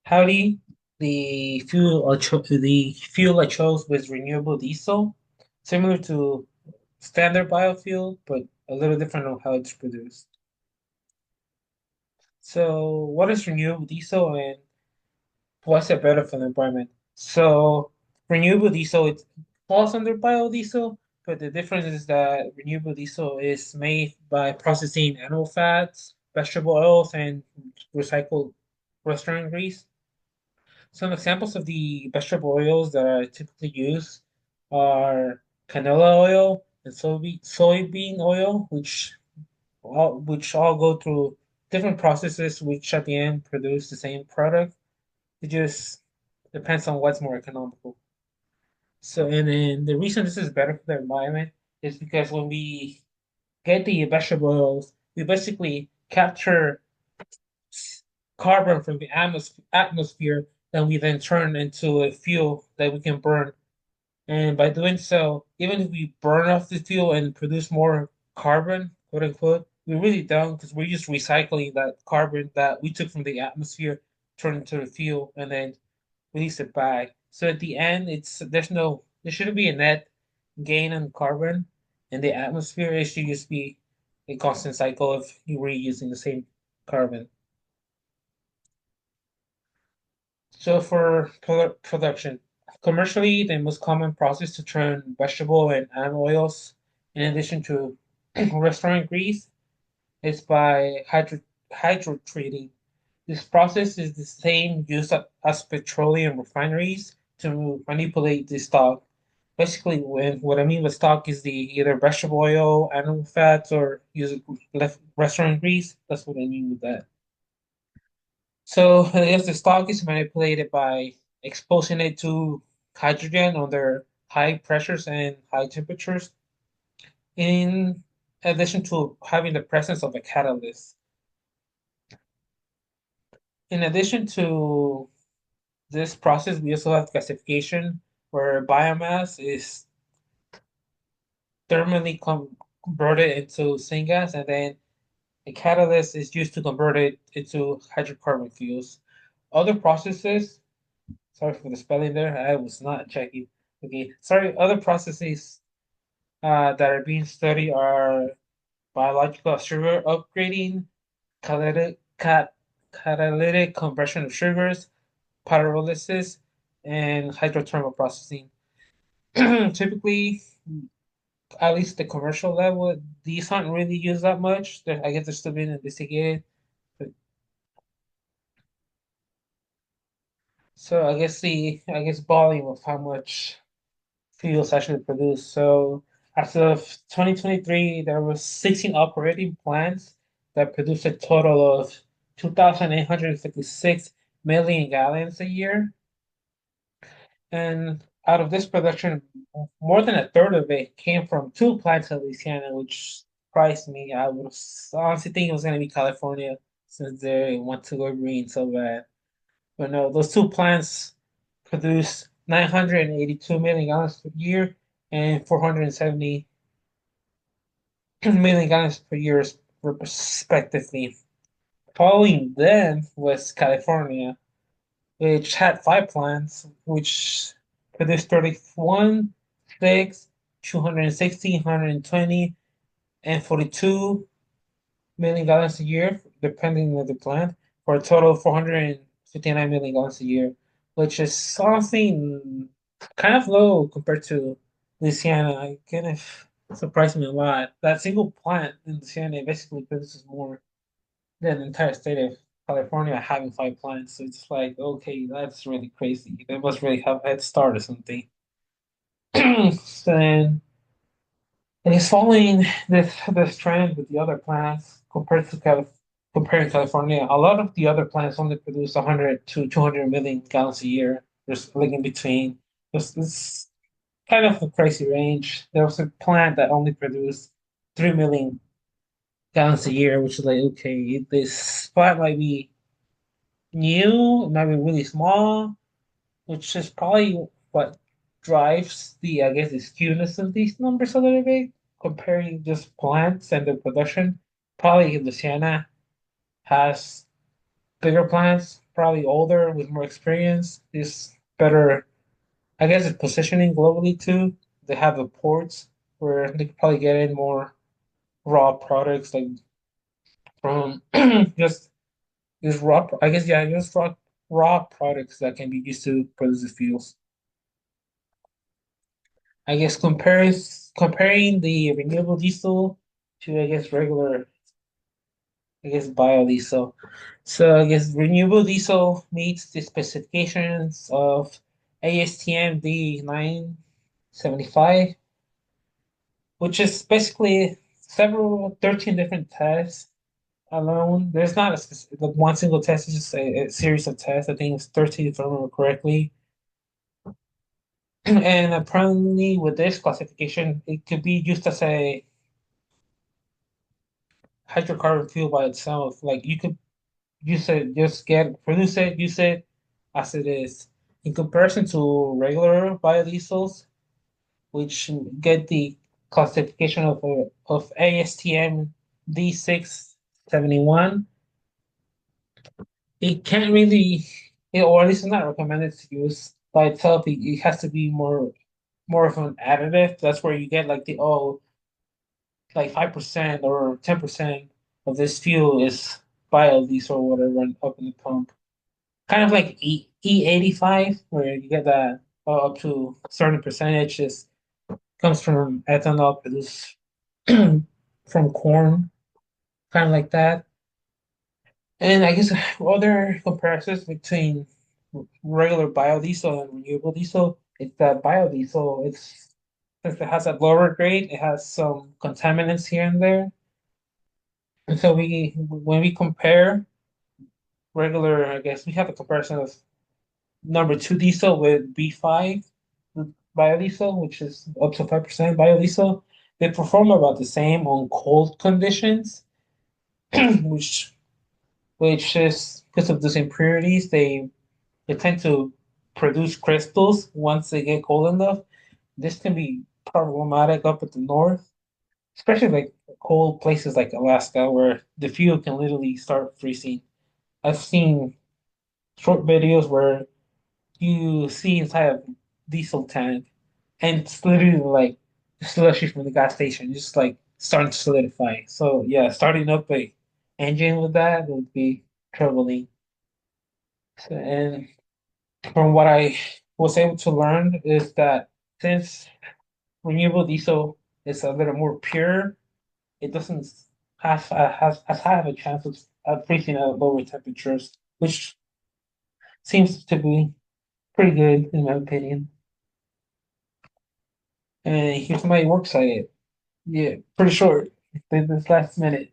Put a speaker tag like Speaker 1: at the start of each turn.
Speaker 1: Howdy, the fuel I chose was renewable diesel, similar to standard biofuel, but a little different on how it's produced. So, what is renewable diesel and what's it better for the environment? So, renewable diesel it falls under biodiesel, but the difference is that renewable diesel is made by processing animal fats, vegetable oils, and recycled restaurant grease. Some examples of the vegetable oils that are typically used are canola oil and soybean oil, which all go through different processes, which at the end produce the same product. It just depends on what's more economical. So, and then the reason this is better for the environment is because when we get the vegetable oils, we basically capture carbon from the atmosphere that we then turn into a fuel that we can burn. And by doing so, even if we burn off the fuel and produce more carbon, quote unquote, we really don't because we're just recycling that carbon that we took from the atmosphere, turn it into the fuel, and then release it back. So at the end, there shouldn't be a net gain on carbon in the atmosphere. It should just be a constant cycle of you reusing the same carbon. So for production, commercially, the most common process to turn vegetable and animal oils, in addition to restaurant grease, is by hydrotreating. This process is the same used as petroleum refineries to manipulate the stock. Basically, what I mean by stock is the either vegetable oil, animal fats, or use left restaurant grease. That's what I mean with that. So I guess the stock is manipulated by exposing it to hydrogen under high pressures and high temperatures, in addition to having the presence of a catalyst. In addition to this process, we also have gasification, where biomass is thermally converted into syngas, and then a catalyst is used to convert it into hydrocarbon fuels. Other processes. Sorry for the spelling there. I was not checking. Okay, sorry. Other processes that are being studied are biological sugar upgrading, catalytic, catalytic conversion of sugars, pyrolysis, and hydrothermal processing. Typically, at least the commercial level, these aren't really used that much. I guess they're still being investigated. But, so I guess volume of how much fuels actually produced. So as of 2023, there was 16 operating plants that produced a total of 2,856 million gallons a year. And out of this production, more than a third of it came from two plants in Louisiana, which surprised me. I was honestly thinking it was going to be California since they want to go green so bad. But no, those two plants produce 982 million gallons per year and 470 million gallons per year, respectively. Following them was California, which had five plants, which produced 31, 6, 260, 120, and 42 million gallons a year, depending on the plant, for a total of 459 million gallons a year, which is something kind of low compared to Louisiana. I kind of surprised me a lot. That single plant in Louisiana basically produces more than the entire state of California having five plants. So it's like, okay, that's really crazy. They must really have a head start or something. Then and he's following this trend with the other plants comparing California. A lot of the other plants only produce 100 to 200 million gallons a year. There's like in between. It's kind of a crazy range. There was a plant that only produced 3 million gallons a year, which is like, okay, this plant might be new, it might be really small, which is probably what drives I guess, the skewness of these numbers a little bit, comparing just plants and their production. Probably Louisiana has bigger plants, probably older with more experience. Is better, I guess, it's positioning globally too. They have the ports where they could probably get in more raw products like from just raw. I guess yeah, just raw products that can be used to produce the fuels. I guess comparing the renewable diesel to I guess regular I guess biodiesel. So I guess renewable diesel meets the specifications of ASTM D975, which is basically 13 different tests alone. There's not a specific, like one single test, it's just a series of tests. I think it's 13 if I remember correctly. And apparently with this classification, it could be used as a hydrocarbon fuel by itself. Like you could use it, just get produce it, use it as it is. In comparison to regular biodiesels, which get the classification of ASTM D671, it can't really, or at least it's not recommended to use by itself. It has to be more of an additive. That's where you get like the like 5% or 10% of this fuel is biodiesel or whatever up in the pump. Kind of like E85, where you get that up to a certain percentage is comes from ethanol produced from corn, kind of like that. And I guess other comparisons between regular biodiesel and renewable diesel, it's that biodiesel, it's since it has a lower grade, it has some contaminants here and there. And so we when we compare regular, I guess we have a comparison of number two diesel with B5 biodiesel, which is up to 5% biodiesel. They perform about the same on cold conditions, which is because of those impurities, they tend to produce crystals once they get cold enough. This can be problematic up at the north, especially like cold places like Alaska, where the fuel can literally start freezing. I've seen short videos where you see inside a diesel tank, and it's literally like slushy from the gas station, just like starting to solidify. So yeah, starting up a engine with that would be troubling. So, and from what I was able to learn is that since renewable diesel is a little more pure, it doesn't have has as high of a chance of freezing at lower temperatures, which seems to be pretty good in my opinion. And here's my works cited. Yeah, pretty short. This last minute.